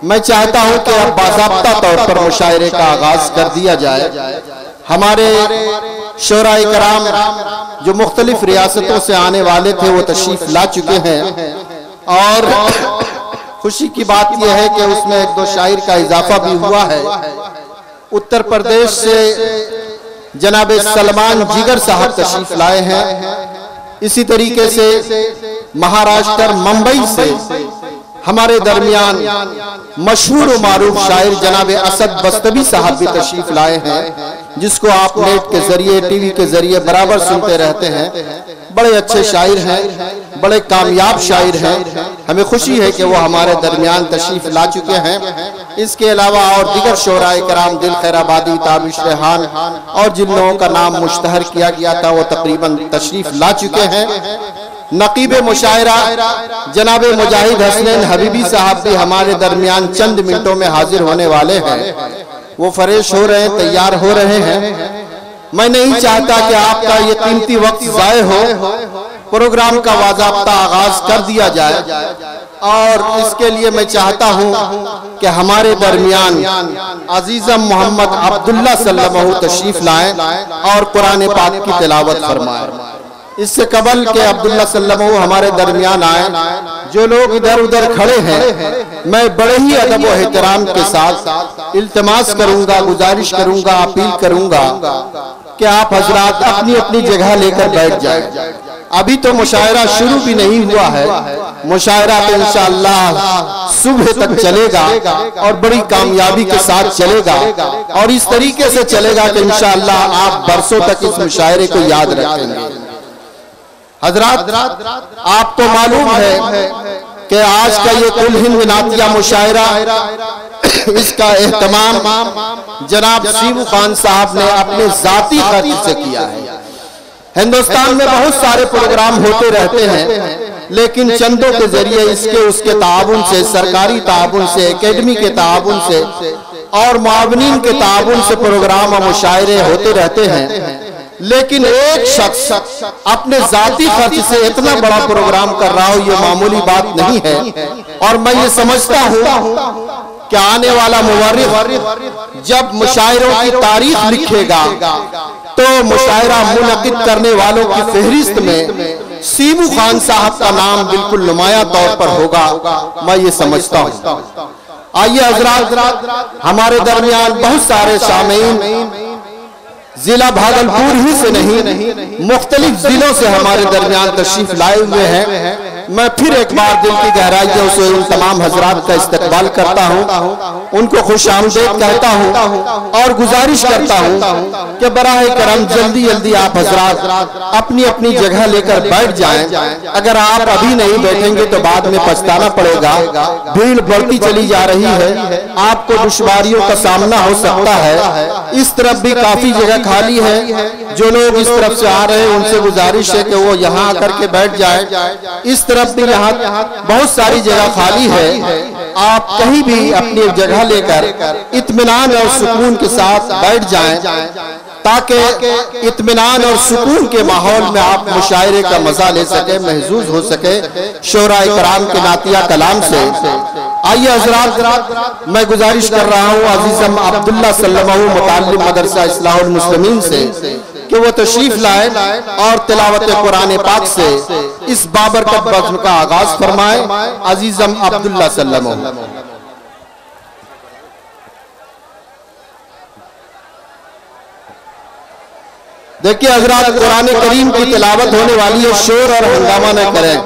मैं चाहता हूं कि अब बाज़ाब्ता तौर पर मुशायरे का आगाज कर दिया जाए। हमारे शोराए कराम जो मुख्तलिफ रियासतों से आने वाले थे वो तशरीफ ला चुके हैं और खुशी की बात यह है कि उसमें एक दो शायर का इजाफा भी हुआ है। उत्तर प्रदेश से जनाब सलमान जिगर साहब तशरीफ लाए हैं। इसी तरीके से महाराष्ट्र मुंबई से हमारे दरमियान मशहूर व मारूफ शायर जनाब असद बस्तवी साहब भी तशरीफ लाए हैं, जिसको आप नेट के जरिए टीवी के जरिए बराबर सुनते रहते हैं। बड़े अच्छे शायर हैं, बड़े कामयाब शायर हैं। हमें खुशी है कि वो हमारे दरमियान तशरीफ ला चुके हैं। इसके अलावा और दीगर शोराए कराम दिल खैराबादी, ताबिश रेहान और जिन लोगों का नाम मुश्तहर किया गया था वो तकरीबन तशरीफ ला चुके हैं। नकीब मुशायरा जनाब मुजाहिद हसनैन हबीबी साहब भी हमारे दरमियान चंद मिनटों में हाजिर होने वाले हैं। वो फरेश हो रहे हैं, तैयार हो रहे हैं। मैं नहीं चाहता कि आपका ये कीमती वक्त जाए हो। प्रोग्राम का बाज़ाब्ता आगाज कर दिया जाए और इसके लिए मैं चाहता हूं कि हमारे दरमियान अजीज़म मोहम्मद अब्दुल्ला सल्लल्लाहु तशरीफ लाएं और कुरान पाक की तिलावत फरमाएं। इससे कबल के अब्दुल्ला सल्लल्लाहु हमारे दरमियान आए, जो लोग इधर उधर खड़े हैं, मैं बड़े ही अदब व एहतराम के साथ इल्तिमास करूंगा, गुजारिश करूंगा, अपील करूंगा कि आप हजरात अपनी अपनी जगह लेकर बैठ जाएं। अभी तो मुशायरा शुरू भी नहीं हुआ है। मुशायरा तो इंशाअल्लाह सुबह तक चलेगा और बड़ी कामयाबी के साथ चलेगा और इस तरीके से चलेगा कि इंशाअल्लाह आप बरसों तक इस मुशायरे को याद रखेंगे। हजरात, आपको मालूम है कि आज का ये कुल हिंद नातिया मुशायरा इसका एहतमाम जनाब सीबू खान साहब ने अपने जाती खर्च से किया है। हिंदुस्तान में बहुत सारे प्रोग्राम होते रहते हैं, लेकिन चंदों के जरिए इसके उसके ताउन से, सरकारी ताउन से, एकेडमी के ताउन से और मुआवनीन के ताउन से प्रोग्राम और मुशायरे होते रहते हैं। लेकिन एक शख्स अपने जाती खर्च से इतना बड़ा प्रोग्राम कर रहा हो, ये मामूली बात नहीं है। और मैं ये समझता हूँ कि आने वाला मुवर्रिख जब मुशायरों की तारीख लिखेगा तो मुशायरा मुनक़िद करने वालों की फहरिस्त में सीबू खान साहब का नाम बिल्कुल नुमाया तौर पर होगा, मैं ये समझता हूँ। आइए हजरात, हमारे दरमियान बहुत सारे शामीन जिला भागलपुर ही से नहीं मुख्तलिफ जिलों से हमारे दरमियान तशरीफ लाए हुए हैं। मैं फिर एक बार दिल की गहराइयों से उन तमाम हजरात का इस्तकबाल करता हूँ, उनको खुश आमदीद कहता हूँ और गुजारिश करता हूँ कि बराह करम जल्दी जल्दी आप हजरात अपनी अपनी जगह लेकर बैठ जाएं। अगर आप अभी नहीं बैठेंगे तो बाद में पछताना पड़ेगा। भीड़ बढ़ती चली जा रही है, आपको दुश्वारियों का सामना हो सकता है। इस तरफ भी काफी जगह खाली है, जो लोग इस तरफ से आ रहे हैं उनसे गुजारिश है कि वो यहाँ आकर के बैठ जाए। इस तरफ भी यहाँ बहुत सारी जगह खाली है, आप कहीं भी अपनी जगह लेकर इत्मीनान और सुकून के साथ बैठ जाएं, ताकि इत्मीनान और सुकून के माहौल में आप मुशायरे का मजा ले सके, महसूस हो सके शोराए कराम के नातिया कलाम से। आइए हजरात, मैं गुजारिश कर रहा हूँ अजीज़म अब्दुल्ला सल्लल्लाहु मुताल्लिम मदरसा इस्लाहुल मुस्लिमीन से कि वो तशरीफ लाए और तिलावत कुरान पाक से इस बाबरकत बज़्म का आगाज फरमाए। अजीज़म अब्दुल्ला सल्लल्लाहु। देखिए हजरात, कुरान करीम की तिलावत होने वाली है, शोर और हंगामा न करें।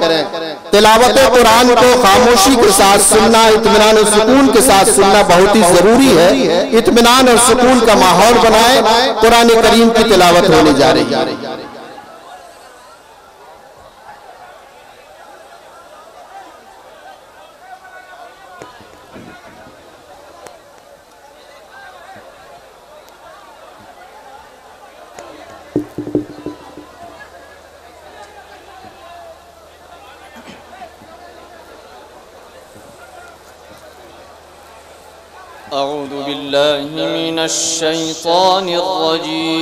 तिलावत कुरान को खामोशी के साथ सुनना, इत्मीनान और सुकून के साथ सुनना बहुत ही जरूरी है। इत्मीनान और सुकून का माहौल बनाए, कुरान करीम की तिलावत होने जा रही है। अऊज़ु बिल्लाहि मिनश शैतानिर रजीम।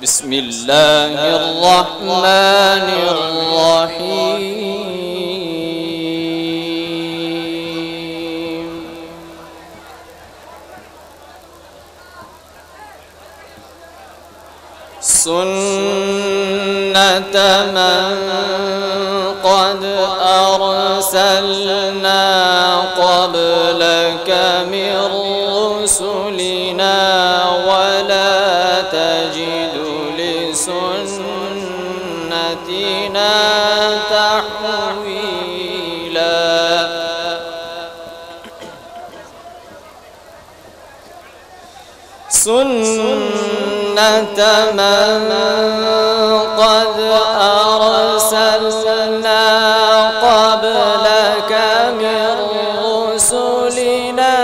बिस्मिल्लाहिर्रहमानिर्रहीम। بسم الله الرحمن الرحيم سنة من قد أرسلنا قبلك من رسلنا ولا تجد لسنتنا تحويلا سنة من قد أرسلنا قبلك من رسلنا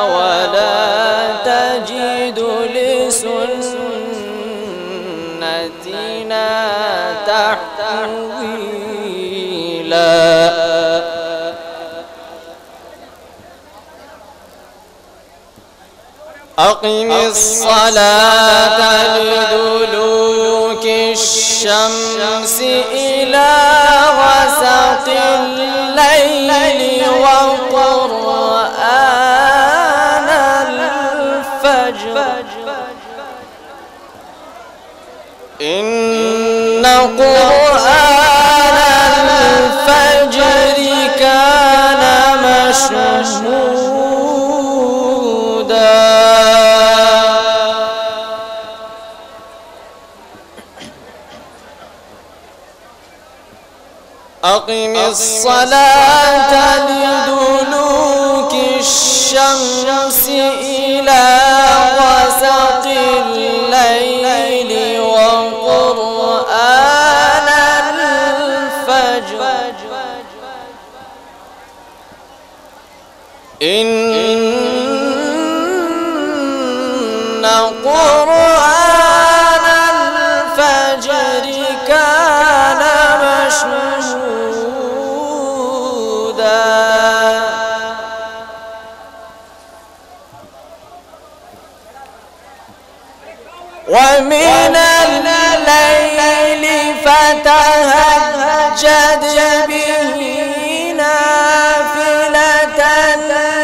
ولا تجد لسنتنا تحويلا أقم الصلاة لدلوك الشمس إلى غسق الليل وقرآن الفجر إن قرآن الفجر كان مشهودا أقم الصلاة لدلوك الشمس إلى غسق الليل وقرآن الفجر إن قرآن الفجر كان مشهودا ومن الليل فتهجد به نافلة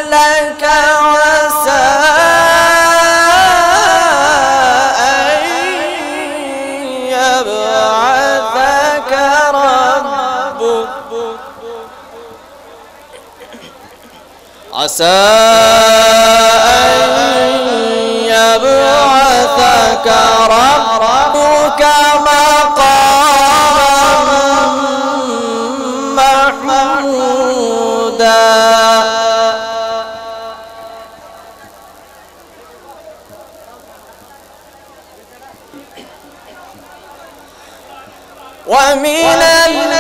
لك عسى أن يبعثك ربك عسى أن يبعثك ربك مقاما محمودا ومن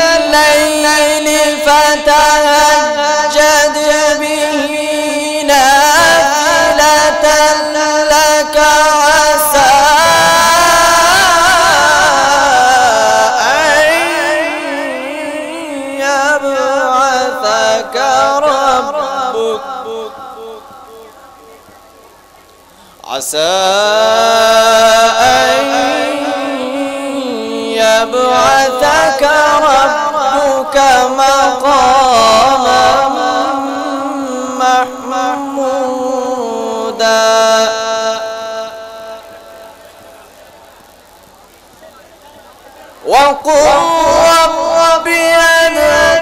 الليل فتهجد به نافلة لك عسى أن يبعثك ربك عسى أن يبعثك ربك مقاما محمودا وقل رب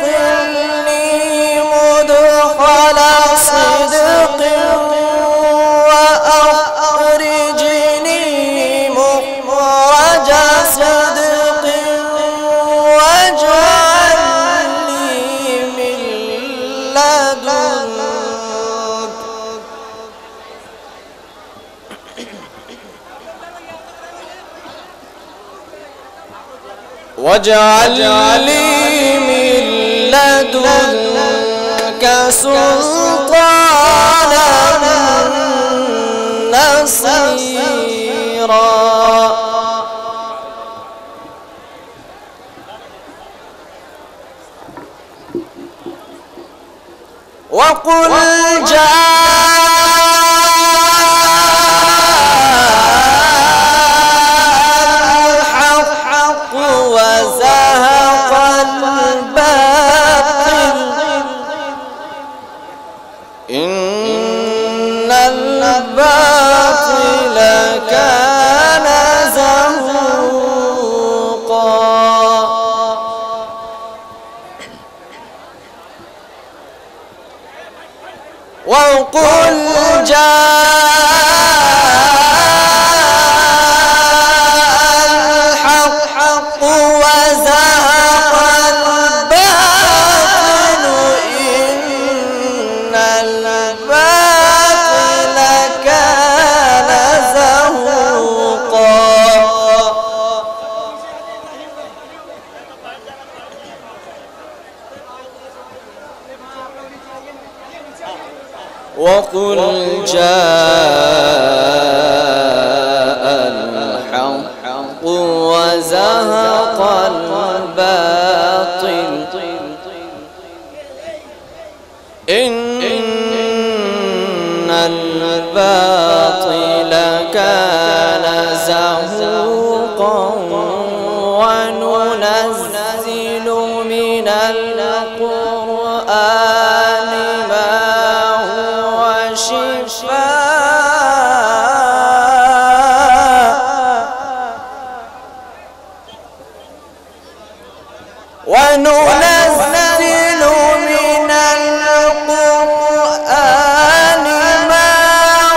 أدخلني مدخل صدق وأخرجني مخرج صدق واجعل لي من لدنك واجعل لي من لدنك سلطانا نصيرا وقل جاء إن الباطل كان زهوقا وقل الحق وزهق الباطل إن الباطل كان زهوقا وقل جاء الحق وزهق الباطل إن الباطل كان زهوقا وننزل من القرآن ما هو شفاء وننزل من القرآن ما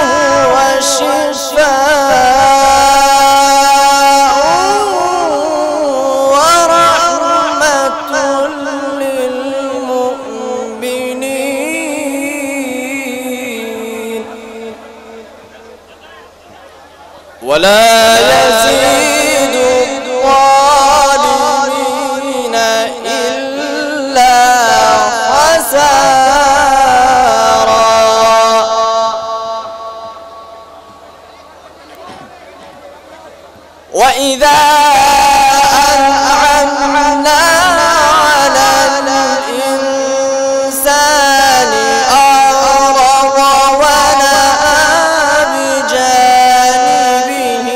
هو شفاء ورحمة للمؤمنين ولا يزيد الظالمين إلا خسارا وإذا أنعمنا على الإنسان أعرض ونأى بجانبه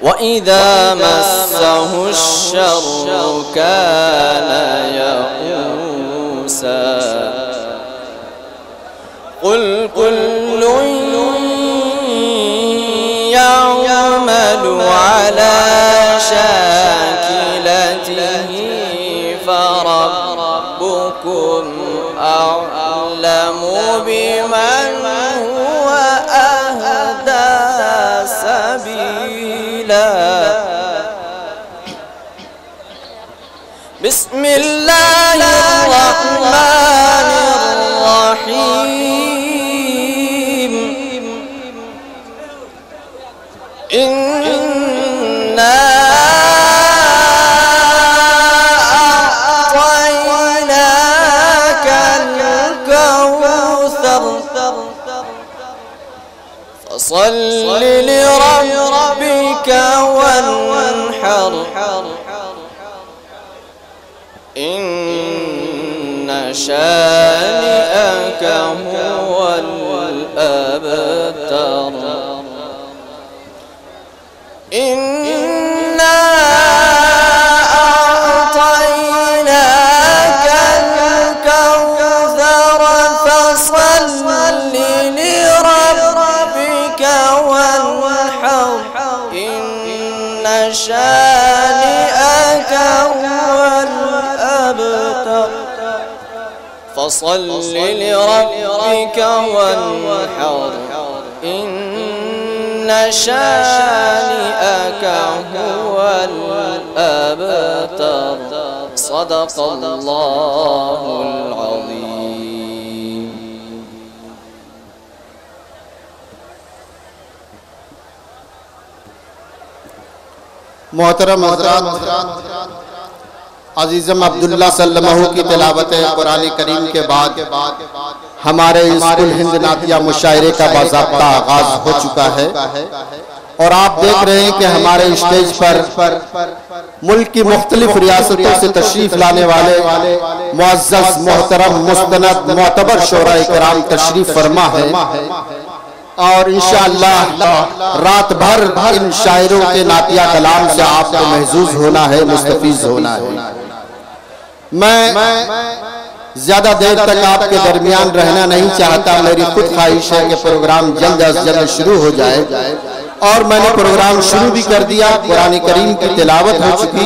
وإذا مسه الشر كان يئوسا قل كل يعمل على شاكلته فربكم أعلم بمن هو أهدى سبيلا بسم الله الرحمن الرحيم إنا أعطيناك الكوثر فصل لربك وانحر إن شانئك هو الأبتر إنا أعطيناك الكوثر فصل لربك وانحر إن شانئك هو الأبتر فصل لربك وانحر إن شانئك هو الأبتر صدق الله العظيم मोहतरम हज़रात, अज़ीज़म अब्दुल्ला सल्लल्लाहु की तिलावत कुरान करीम के बाद हमारे स्कूल हिंद नातिया मुशायरे का बाज़ाब्ता आगाज हो चुका है और आप देख रहे हैं कि हमारे स्टेज पर मुल्क की मुख्तलिफ रियासतों से तशरीफ लाने वाले मुअज़्ज़ज़ मोहतरम मुस्तनद मोतबर शोराए किराम तशरीफ फरमा है। और इंशाअल्लाह रात भर इन शायरों के नातिया कलाम से आपको महजूज होना है, मुस्तफीज होना है। मैं ज्यादा देर तक आपके दरमियान रहना नहीं चाहता। मेरी खुद ख्वाहिश है कि प्रोग्राम जल्द अज जल्द शुरू हो जाए और मैंने प्रोग्राम शुरू भी कर दिया। कुरान करीम की तिलावत हो चुकी